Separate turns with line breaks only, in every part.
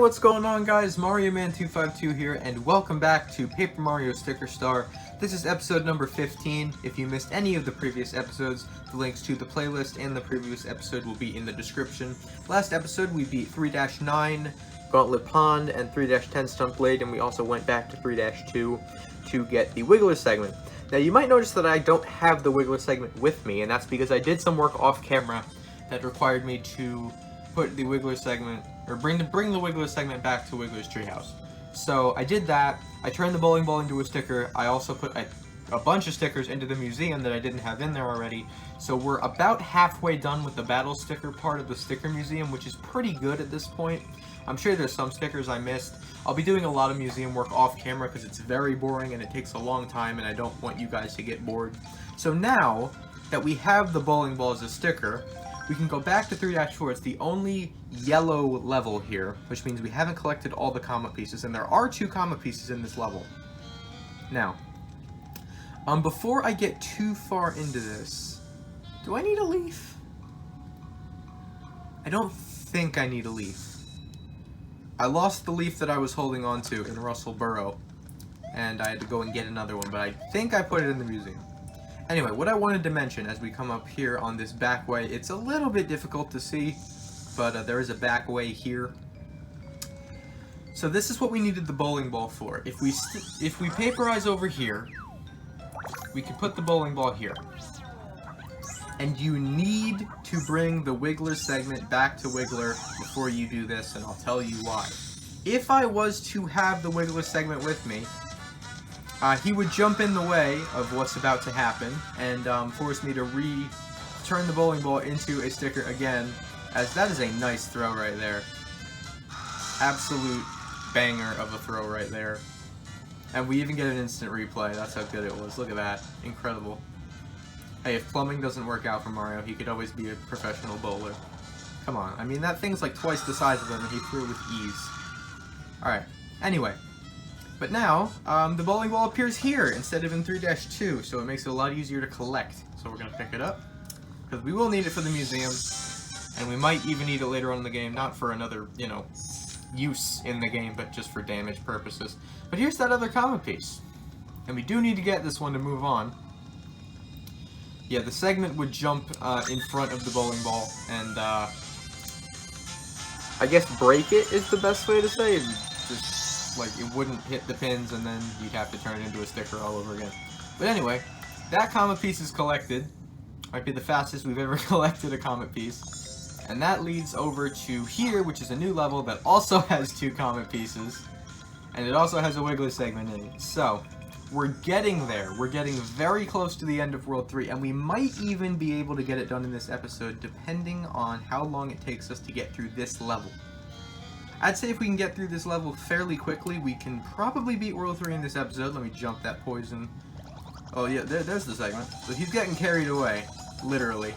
what's going on, guys? Mario Man 252 here, and welcome back to Paper Mario Sticker Star. This is episode number 15. If you missed any of the previous episodes, the links to the playlist and the previous episode will be in the description. Last episode, we beat 3-9, Gauntlet Pond, and 3-10 Stunt Blade, and we also went back to 3-2 to get the Wiggler segment. Now, you might notice that I don't have the Wiggler segment with me, and that's because I did some work off camera that required me to put the Wiggler segment, or bring the Wiggler segment back to Wiggler's Treehouse. So I did that. I turned the bowling ball into a sticker. I also put a bunch of stickers into the museum that I didn't have in there already. So we're about halfway done with the battle sticker part of the sticker museum, which is pretty good at this point. I'm sure there's some stickers I missed. I'll be doing a lot of museum work off camera because it's very boring and it takes a long time and I don't want you guys to get bored. So now that we have the bowling ball as a sticker, we can go back to 3-4. It's the only yellow level here, which means we haven't collected all the comet pieces, and there are 2 comet pieces in this level. Now, before I get too far into this, do I need a leaf? I don't think I need a leaf. I lost the leaf that I was holding on to in Russell Burrow, and I had to go and get another one, but I think I put it in the museum. Anyway, what I wanted to mention as we come up here on this back way, it's a little bit difficult to see, but there is a back way here. So this is what we needed the bowling ball for. If we paperize over here, we can put the bowling ball here. And you need to bring the Wiggler segment back to Wiggler before you do this, and I'll tell you why. If I was to have the Wiggler segment with me, he would jump in the way of what's about to happen and force me to turn the bowling ball into a sticker again, as that is a nice throw right there. Absolute banger of a throw right there. And we even get an instant replay. That's how good it was. Look at that. Incredible. Hey, if plumbing doesn't work out for Mario, he could always be a professional bowler. Come on. I mean, that thing's like twice the size of him and he threw it with ease. Alright. Anyway. But now, the bowling ball appears here instead of in 3-2, so it makes it a lot easier to collect. So we're going to pick it up, because we will need it for the museum, and we might even need it later on in the game, not for another, you know, use in the game, but just for damage purposes. But here's that other comet piece, and we do need to get this one to move on. Yeah, the segment would jump in front of the bowling ball, and I guess break it is the best way to say it. Just like it wouldn't hit the pins and then you'd have to turn it into a sticker all over again. But anyway, that comet piece is collected. Might be the fastest we've ever collected a comet piece. And that leads over to here, which is a new level that also has 2 comet pieces. And it also has a Wiggler segment in it. So, we're getting there. We're getting very close to the end of World 3, and we might even be able to get it done in this episode, depending on how long it takes us to get through this level. I'd say if we can get through this level fairly quickly, we can probably beat World 3 in this episode. Let me jump that poison. Oh yeah, there's the segment. So he's getting carried away, literally.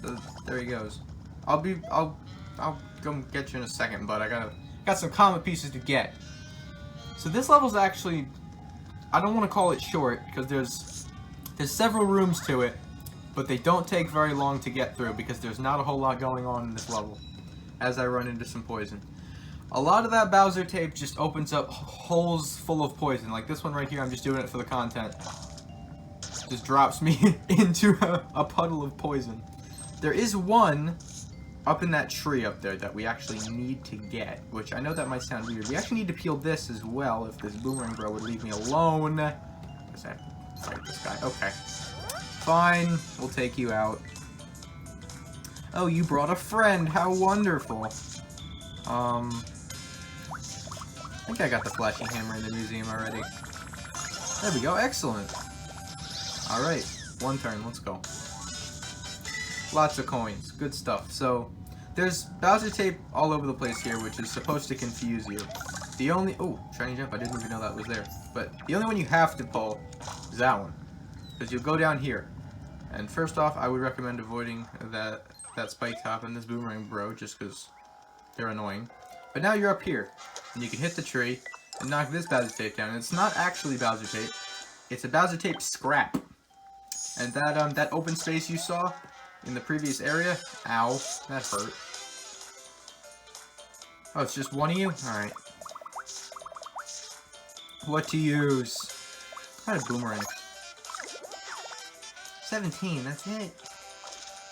So there he goes. I'll go get you in a second, but I got some comet pieces to get. So this level's actually, I don't want to call it short because there's several rooms to it, but they don't take very long to get through because there's not a whole lot going on in this level. As I run into some poison. A lot of that Bowser tape just opens up holes full of poison. Like this one right here, I'm just doing it for the content. Just drops me into a puddle of poison. There is one up in that tree up there that we actually need to get, which I know that might sound weird. We actually need to peel this as well if this boomerang bro would leave me alone. I guess I have to fight this guy. Okay. Fine, we'll take you out. Oh, you brought a friend. How wonderful. I think I got the flashing hammer in the museum already. There we go. Excellent. Alright. 1 turn. Let's go. Lots of coins. Good stuff. So, there's Bowser tape all over the place here, which is supposed to confuse you. The only... Oh, shiny jump. I didn't even know that was there. But the only one you have to pull is that one. Because you'll go down here. And first off, I would recommend avoiding that spike top and this boomerang bro, just because they're annoying. But now you're up here, and you can hit the tree and knock this Bowser tape down. And it's not actually Bowser tape; it's a Bowser tape scrap. And that open space you saw in the previous area, ow, that hurt. Oh, it's just one of you? Alright. What to use? I had a boomerang. 17, that's it.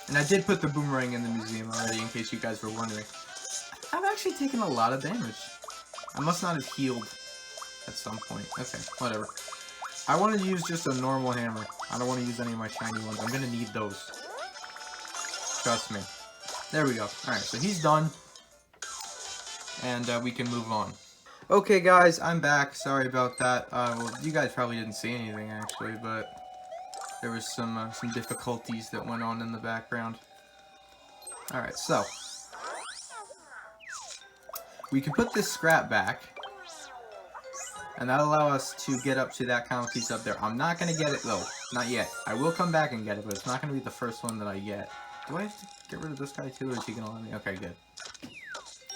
And I did put the boomerang in the museum already, in case you guys were wondering. I've actually taken a lot of damage. I must not have healed at some point. Okay, whatever. I wanted to use just a normal hammer. I don't want to use any of my shiny ones. I'm going to need those. Trust me. There we go. Alright, so he's done. And we can move on. Okay, guys, I'm back. Sorry about that. Well, you guys probably didn't see anything, actually, but there was some difficulties that went on in the background. Alright, so we can put this scrap back, and that'll allow us to get up to that common piece up there. I'm not going to get it, though. Not yet. I will come back and get it, but it's not going to be the first one that I get. Do I have to get rid of this guy, too, or is he going to let me? Okay, good.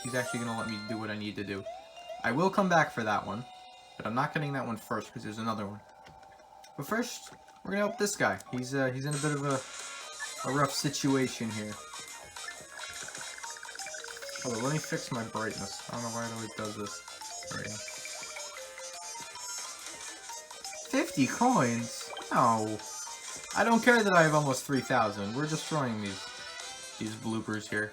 He's actually going to let me do what I need to do. I will come back for that one, but I'm not getting that one first, because there's another one. But first, we're going to help this guy. He's in a bit of a rough situation here. Hold on, let me fix my brightness. I don't know why it always does this. There we go. 50 coins? No. I don't care that I have almost 3,000. We're destroying these bloopers here.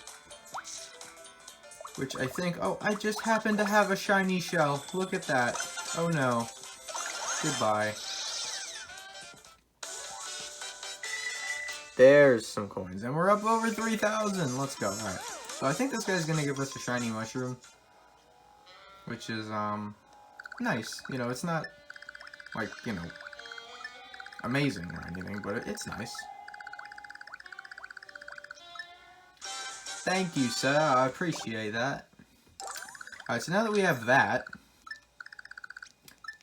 Which I think... Oh, I just happen to have a shiny shell. Look at that. Oh no. Goodbye. There's some coins. And we're up over 3,000. Let's go. Alright. So I think this guy's gonna give us a shiny mushroom. Which is, nice. You know, it's not, like, you know, amazing or anything, but it's nice. Thank you, sir. I appreciate that. Alright, so now that we have that...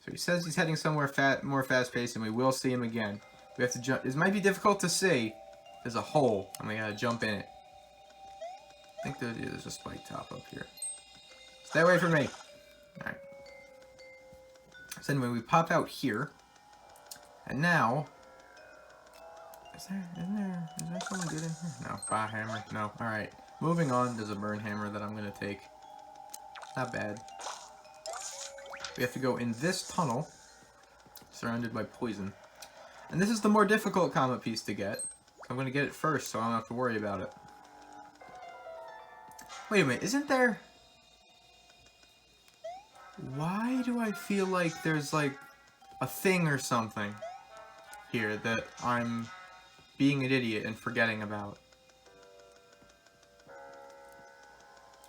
So he says he's heading somewhere more fast-paced, and we will see him again. We have to jump... This might be difficult to see. There's a hole, and we gotta jump in it. I think there's a spike top up here. Stay away from me! Alright. So anyway, we pop out here. And now... Is there something good in here? No. Bah hammer? No. Alright. Moving on, there's a burn hammer that I'm gonna take. Not bad. We have to go in this tunnel, surrounded by poison. And this is the more difficult comet piece to get. So I'm gonna get it first, so I don't have to worry about it. Wait a minute, isn't there... Why do I feel like there's, like, a thing or something here that I'm being an idiot and forgetting about?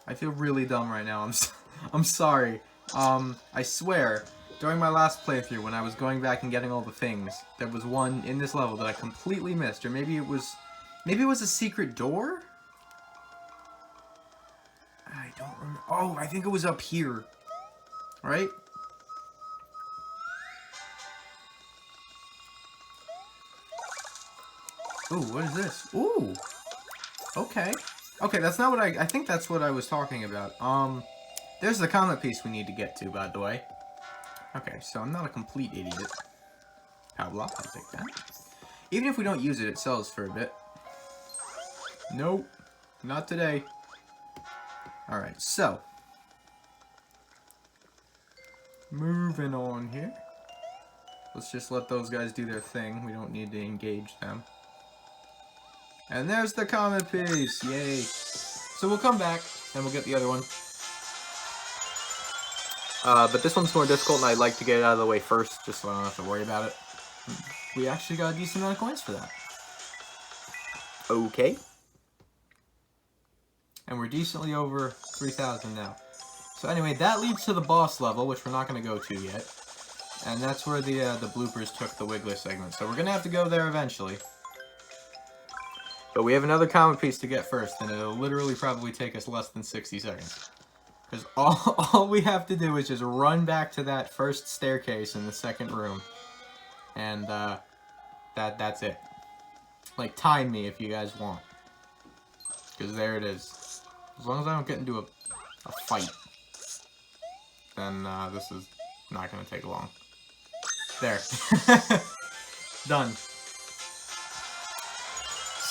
I feel really dumb right now. I'm sorry. I swear, during my last playthrough, when I was going back and getting all the things, there was one in this level that I completely missed, or maybe it was a secret door? I don't remember. Oh, I think it was up here. Right? Ooh, what is this? Ooh! Okay. Okay, that's not what I think that's what I was talking about. There's the comet piece we need to get to, by the way. Okay, so I'm not a complete idiot. Pavlov, I'll take that. Even if we don't use it, it sells for a bit. Nope. Not today. Alright, so. Moving on here. Let's just let those guys do their thing. We don't need to engage them. And there's the comet piece! Yay! So we'll come back, and we'll get the other one. But this one's more difficult, and I'd like to get it out of the way first, just so I don't have to worry about it. We actually got a decent amount of coins for that. Okay. And we're decently over 3,000 now. So anyway, that leads to the boss level, which we're not going to go to yet. And that's where the bloopers took the Wiggler segment. So we're going to have to go there eventually. But we have another comet piece to get first, and it'll literally probably take us less than 60 seconds. Because all we have to do is just run back to that first staircase in the second room. And that's it. Like, time me if you guys want. Because there it is. As long as I don't get into a fight, then this is not going to take long. There. Done.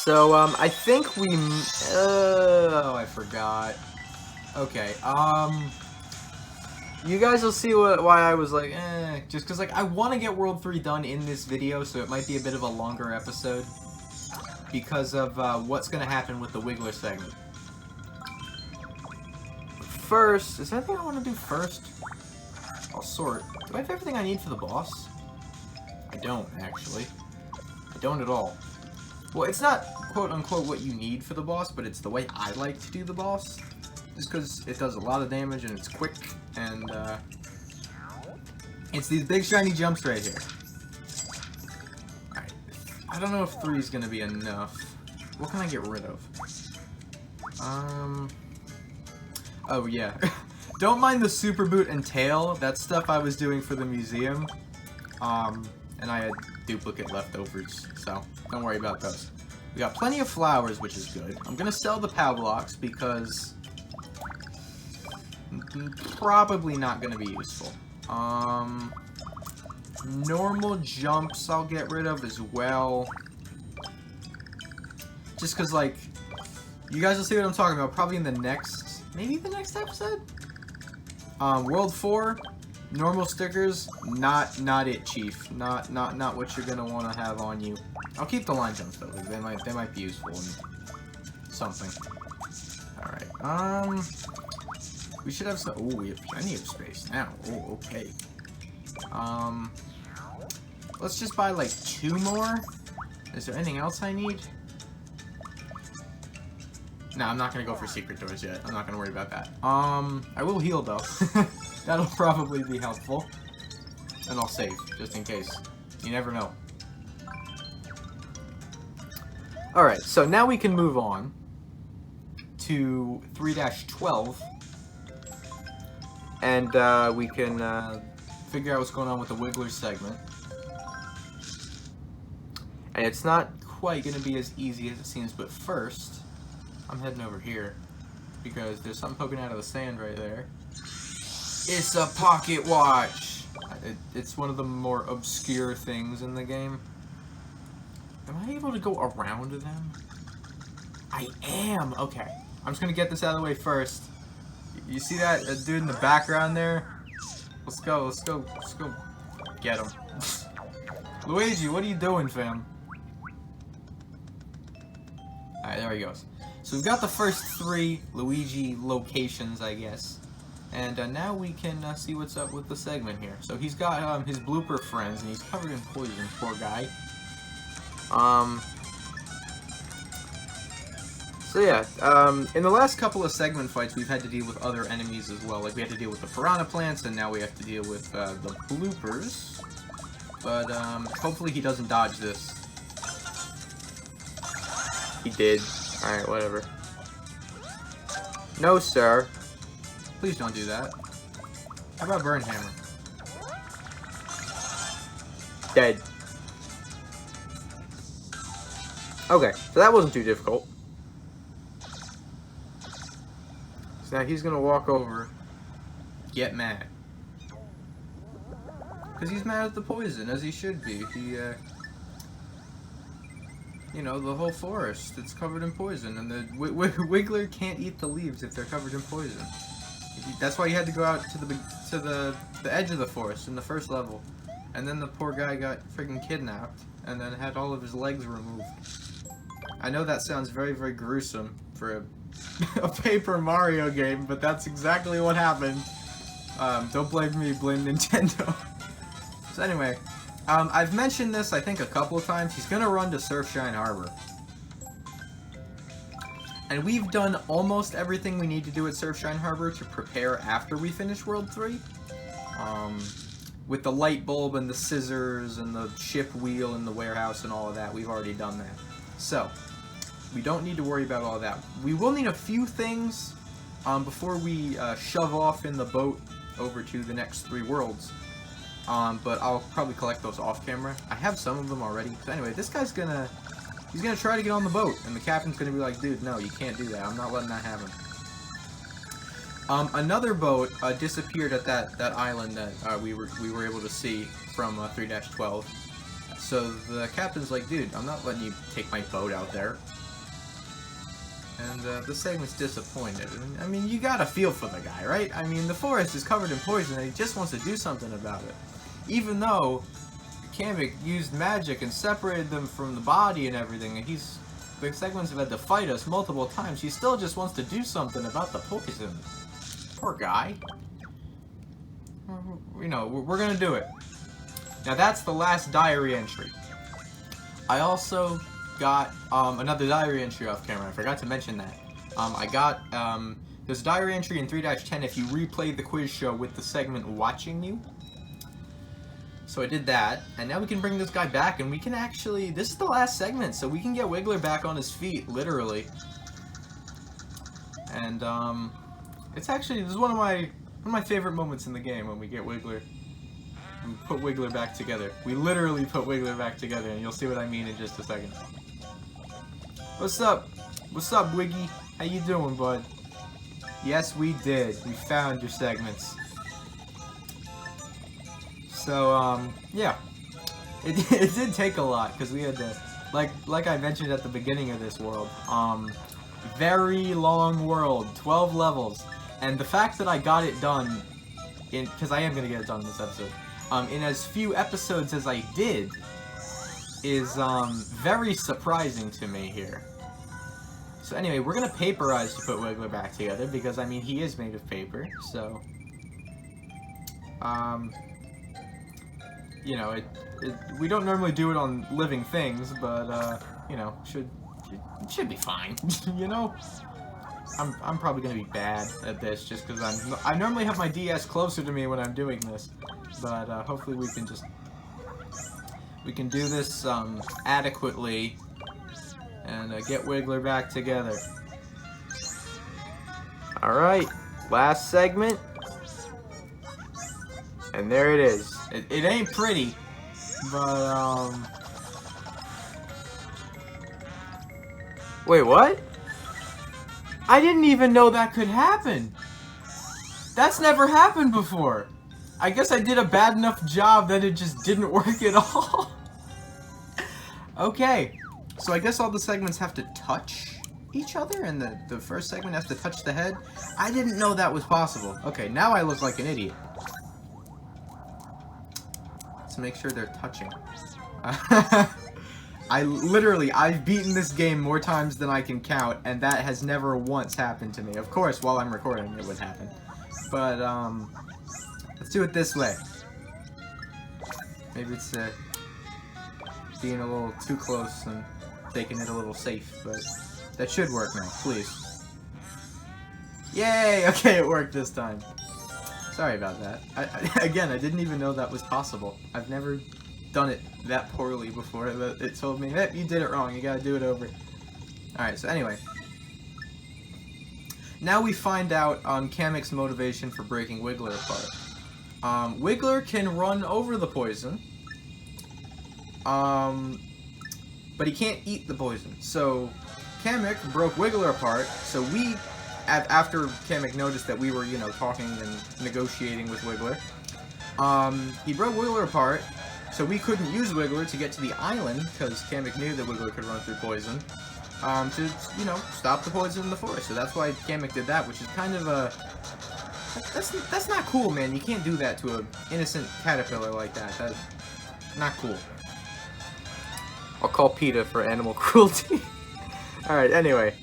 So, I think we... oh, I forgot. Okay, you guys will see why I was like, just because, like, I want to get World 3 done in this video, so it might be a bit of a longer episode, because of, what's going to happen with the Wiggler segment. First, is there anything I want to do first? I'll sort. Do I have everything I need for the boss? I don't, actually. I don't at all. Well, it's not, quote-unquote, what you need for the boss, but it's the way I like to do the boss. Just because it does a lot of damage, and it's quick, and, it's these big shiny jumps right here. Alright. I don't know if 3 is going to be enough. What can I get rid of? Oh, yeah. Don't mind the super boot and tail. That's stuff I was doing for the museum. And I had duplicate leftovers, so don't worry about those. We got plenty of flowers, which is good. I'm gonna sell the POW blocks because probably not gonna be useful. Normal jumps I'll get rid of as well. Just because, like, you guys will see what I'm talking about probably in the next, maybe the next episode? World 4, normal stickers, not it, Chief. Not what you're gonna want to have on you. I'll keep the line jumps though, because they might be useful in something. Alright, we should have some, oh, we have plenty of space now. Oh, okay. Let's just buy like 2 more. Is there anything else I need? No, I'm not gonna go for secret doors yet. I'm not gonna worry about that. I will heal though. That'll probably be helpful. And I'll save, just in case. You never know. Alright, so now we can move on to 3-12. And we can figure out what's going on with the Wiggler segment. And it's not quite gonna be as easy as it seems, but first, I'm heading over here, because there's something poking out of the sand right there. It's a pocket watch! It's one of the more obscure things in the game. Am I able to go around them? I am! Okay. I'm just gonna get this out of the way first. You see that dude in the background there? Let's go get him. Luigi, what are you doing, fam? Alright, there he goes. So we've got the first 3 Luigi locations, I guess. And now we can see what's up with the segment here. So he's got his blooper friends, and he's covered in poison, poor guy. So yeah, in the last couple of segment fights, we've had to deal with other enemies as well. Like, we had to deal with the piranha plants, and now we have to deal with the bloopers. But hopefully he doesn't dodge this. He did. Alright, whatever. No, sir. Please don't do that. How about Burn Hammer? Dead. Okay, so that wasn't too difficult. So now he's gonna walk over, get mad. Because he's mad at the poison, as he should be. He, you know, the whole forest, it's covered in poison, and the Wiggler can't eat the leaves if they're covered in poison. That's why he had to go out to the edge of the forest in the first level. And then the poor guy got friggin' kidnapped, and then had all of his legs removed. I know that sounds very, very gruesome for a Paper Mario game, but that's exactly what happened. Don't blame me, blame Nintendo. So anyway, I've mentioned this, I think, a couple of times. He's gonna run to Surfshine Harbor. And we've done almost everything we need to do at Surfshine Harbor to prepare after we finish World 3. With the light bulb and the scissors and the ship wheel and the warehouse and all of that, we've already done that. So, we don't need to worry about all that. We will need a few things before we shove off in the boat over to the next 3 worlds. But I'll probably collect those off camera. I have some of them already. So anyway, this guy's he's gonna try to get on the boat, and the captain's gonna be like, dude, no, you can't do that. I'm not letting that happen. Another boat disappeared at that island that we were able to see from 3-12. So the captain's like, dude, I'm not letting you take my boat out there. And the segment's disappointed. I mean, you gotta feel for the guy, right? I mean, the forest is covered in poison and he just wants to do something about it. Even though Kamek used magic and separated them from the body and everything, and the segments have had to fight us multiple times, he still just wants to do something about the poison. Poor guy. You know, we're gonna do it. Now that's the last diary entry. I also got another diary entry off camera. I forgot to mention that. I got there's a diary entry in 3-10 if you replay the quiz show with the segment watching you. So I did that, and now we can bring this guy back, and we can actually, this is the last segment, so we can get Wiggler back on his feet, literally. And it's actually, this is one of my favorite moments in the game when we get Wiggler. We put Wiggler back together. We literally put Wiggler back together, and you'll see what I mean in just a second. What's up? What's up, Wiggy? How you doing, bud? Yes, we did. We found your segments. So, yeah. It did take a lot, because we had to, like I mentioned at the beginning of this world, very long world, 12 levels, and the fact that I got it done, because I am going to get it done in this episode, in as few episodes as I did, is, very surprising to me here. So anyway, we're going to paperize to put Wiggler back together, because, I mean, he is made of paper, so, you know, we don't normally do it on living things, but, you know, it should be fine, you know? I'm probably gonna be bad at this, just because I normally have my DS closer to me when I'm doing this, but, hopefully we can do this, adequately, and, get Wiggler back together. Alright, last segment. And there it is. It ain't pretty, but, wait, what? I didn't even know that could happen! That's never happened before! I guess I did a bad enough job that it just didn't work at all. Okay, so I guess all the segments have to touch each other, and the first segment has to touch the head? I didn't know that was possible. Okay, now I look like an idiot. Let's make sure they're touching. I've beaten this game more times than I can count, and that has never once happened to me. Of course, while I'm recording, it would happen. But, let's do it this way. Maybe it's, being a little too close and taking it a little safe, but that should work now, please. Yay! Okay, it worked this time. Sorry about that. Again, I didn't even know that was possible. I've never done it that poorly before, but it told me, you did it wrong, you gotta do it over. Alright, so anyway. Now we find out Kamek's motivation for breaking Wiggler apart. Wiggler can run over the poison, but he can't eat the poison. So Kamek broke Wiggler apart, so we, after Kamek noticed that we were, you know, talking and negotiating with Wiggler, he broke Wiggler apart, so we couldn't use Wiggler to get to the island, because Kamek knew that Wiggler could run through poison, to, you know, stop the poison in the forest. So that's why Kamek did that, which is kind of a... That's not cool, man. You can't do that to an innocent caterpillar like that. That's not cool. I'll call PETA for animal cruelty. Alright, anyway.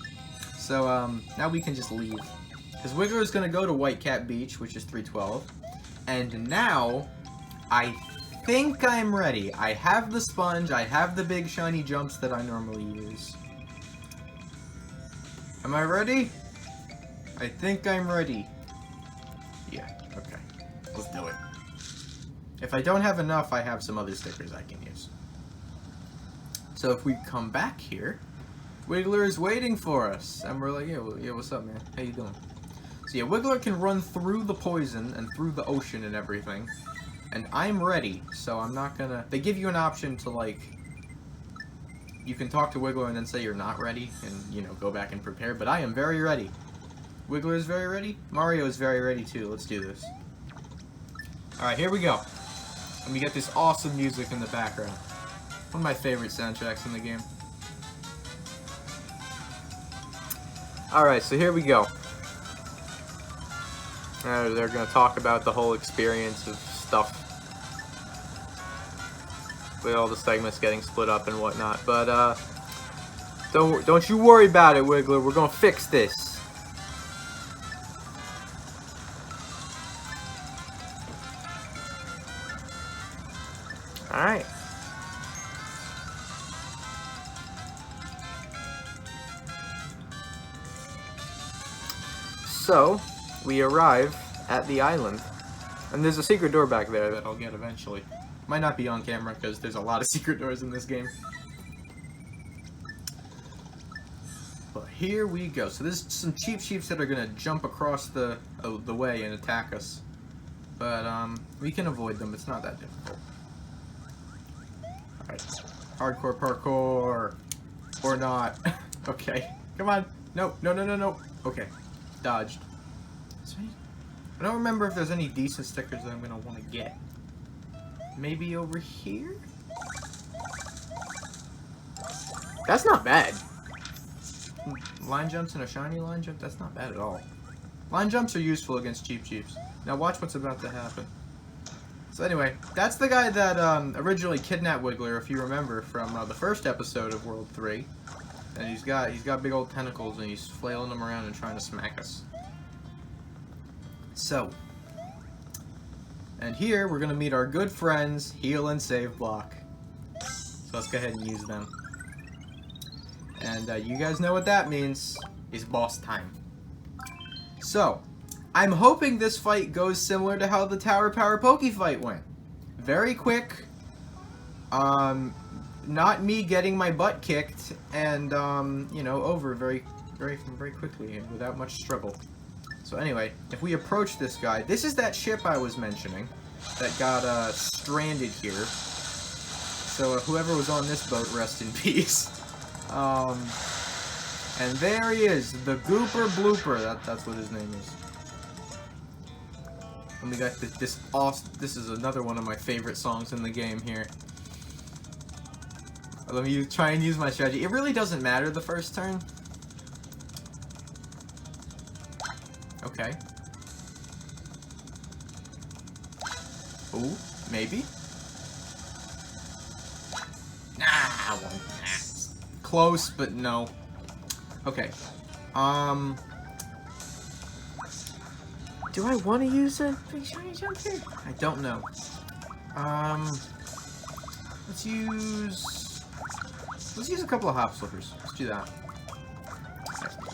So, now we can just leave. Because Wiggler is going to go to White Cat Beach, which is 312. And now, I think I'm ready. I have the sponge, I have the big shiny jumps that I normally use. Am I ready? I think I'm ready. Yeah, okay. Let's do it. If I don't have enough, I have some other stickers I can use. So if we come back here, Wiggler is waiting for us. And we're like, yeah, what's up, man? How you doing? So yeah, Wiggler can run through the poison and through the ocean and everything. And I'm ready, so I'm not gonna... They give you an option to, like... You can talk to Wiggler and then say you're not ready, and, you know, go back and prepare, but I am very ready. Wiggler is very ready? Mario is very ready, too. Let's do this. Alright, here we go. And we get this awesome music in the background. One of my favorite soundtracks in the game. Alright, so here we go. They're gonna talk about the whole experience of stuff. With all the segments getting split up and whatnot. But, don't you worry about it, Wiggler. We're gonna fix this. Alright. So, we arrive at the island. And there's a secret door back there that I'll get eventually. Might not be on camera because there's a lot of secret doors in this game. But here we go. So there's some cheap sheeps that are gonna jump across the way and attack us. But we can avoid them. It's not that difficult. Alright. Hardcore parkour. Or not. Okay. Come on. No, no, no, no, no. Okay. Dodged. I don't remember if there's any decent stickers that I'm gonna want to get. Maybe over here? That's not bad. Line jumps and a shiny line jump? That's not bad at all. Line jumps are useful against cheap sheeps. Now watch what's about to happen. So anyway, that's the guy that originally kidnapped Wiggler, if you remember, from the first episode of World 3. And he's got big old tentacles and he's flailing them around and trying to smack us. So, and here we're gonna meet our good friends, Heal and Save Block. So let's go ahead and use them. And you guys know what that means. It's boss time. So, I'm hoping this fight goes similar to how the Tower Power Poke fight went. Very quick. Not me getting my butt kicked and you know, over very quickly and without much struggle. So anyway, if we approach this guy, this is that ship I was mentioning that got stranded here. So whoever was on this boat, rest in peace. And there he is, the Gooper Blooper. That's what his name is. And we got this awesome. This is another one of my favorite songs in the game here. Let me try and use my strategy. It really doesn't matter the first turn. Okay. Ooh, maybe? Nah, close, but no. Okay. Do I want to use a big shiny jump here? I don't know. Let's use a couple of hop slippers. Let's do that.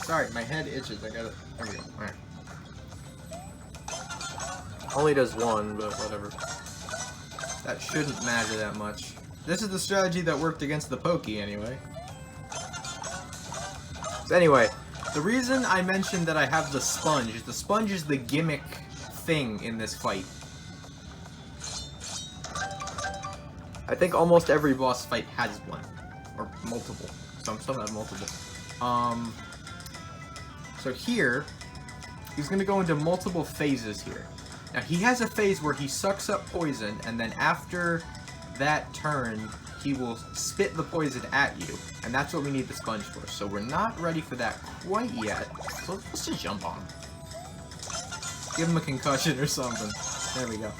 Sorry, my head itches. I got it. There we go. Alright. Only does one, but whatever. That shouldn't matter that much. This is the strategy that worked against the Pokey, anyway. So anyway, the reason I mentioned that I have the sponge is the gimmick thing in this fight. I think almost every boss fight has one. Or multiple. Some have multiple. So here, he's going to go into multiple phases here. Now, he has a phase where he sucks up poison, and then after that turn, he will spit the poison at you. And that's what we need the sponge for. So we're not ready for that quite yet. So let's just jump on him. Give him a concussion or something. There we go.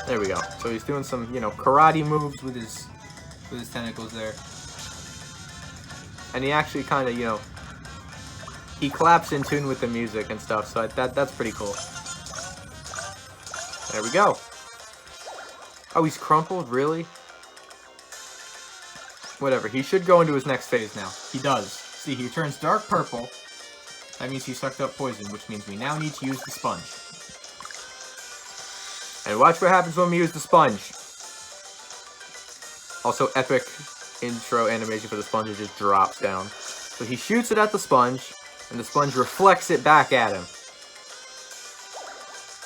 There we go. So he's doing some, you know, karate moves with his tentacles there. And he actually kind of, you know, he claps in tune with the music and stuff, so that's pretty cool. There we go. Oh, he's crumpled? Really? Whatever, he should go into his next phase now. He does. See, he turns dark purple. That means he sucked up poison, which means we now need to use the sponge. And watch what happens when we use the sponge. Also, epic intro animation for the sponge, it just drops down. So he shoots it at the sponge, and the sponge reflects it back at him.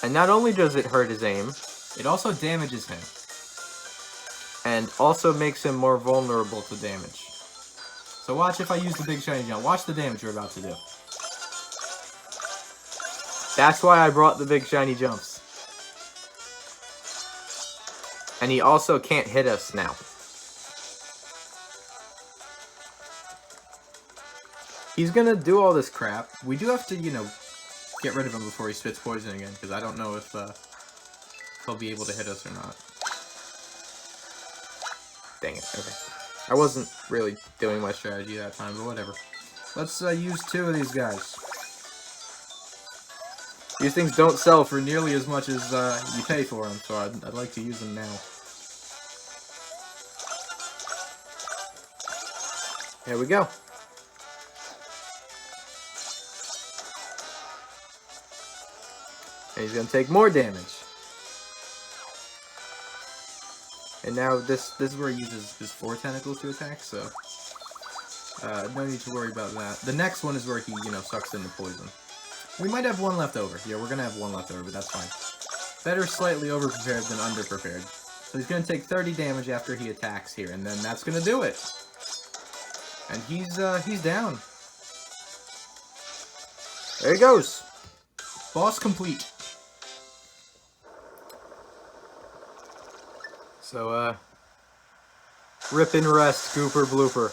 And not only does it hurt his aim, it also damages him. And also makes him more vulnerable to damage. So watch if I use the big shiny jump. Watch the damage we're about to do. That's why I brought the big shiny jumps. And he also can't hit us now. he's gonna do all this crap. We do have to, you know, get rid of him before he spits poison again, because I don't know if he'll be able to hit us or not. Dang it, okay. I wasn't really doing my strategy that time, but whatever. Let's use 2 of these guys. These things don't sell for nearly as much as you pay for them, so I'd like to use them now. There we go. And he's going to take more damage. And now this is where he uses his 4 tentacles to attack, so no need to worry about that. The next one is where he, you know, sucks in the poison. We might have 1 left over. Yeah, we're going to have 1 left over, but that's fine. Better slightly overprepared than underprepared. So he's going to take 30 damage after he attacks here, and then that's going to do it. And he's down. There he goes. Boss complete. So, rip and rest, Gooper Blooper.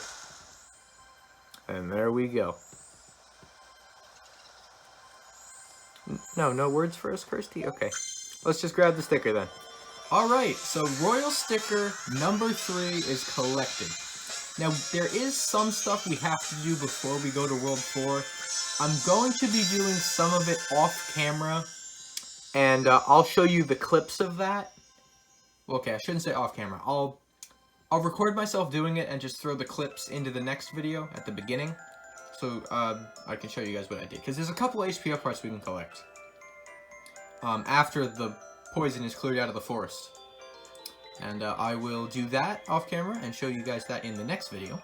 And there we go. No words for us, Kirsty? Okay. Let's just grab the sticker then. Alright, so Royal Sticker number 3 is collected. Now, there is some stuff we have to do before we go to World 4. I'm going to be doing some of it off camera, and I'll show you the clips of that. Okay, I shouldn't say off camera. I'll record myself doing it and just throw the clips into the next video at the beginning, so I can show you guys what I did. Because there's a couple HP up parts we can collect after the poison is cleared out of the forest. And I will do that off camera and show you guys that in the next video.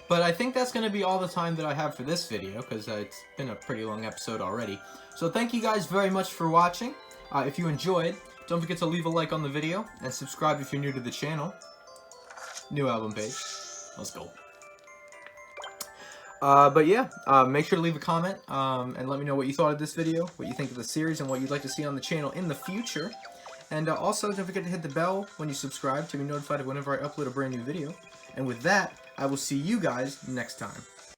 But I think that's going to be all the time that I have for this video, because it's been a pretty long episode already. So thank you guys very much for watching. If you enjoyed, don't forget to leave a like on the video, and subscribe if you're new to the channel. New album page. Let's go. But yeah, make sure to leave a comment, and let me know what you thought of this video, what you think of the series, and what you'd like to see on the channel in the future. And also, don't forget to hit the bell when you subscribe to be notified of whenever I upload a brand new video. And with that, I will see you guys next time.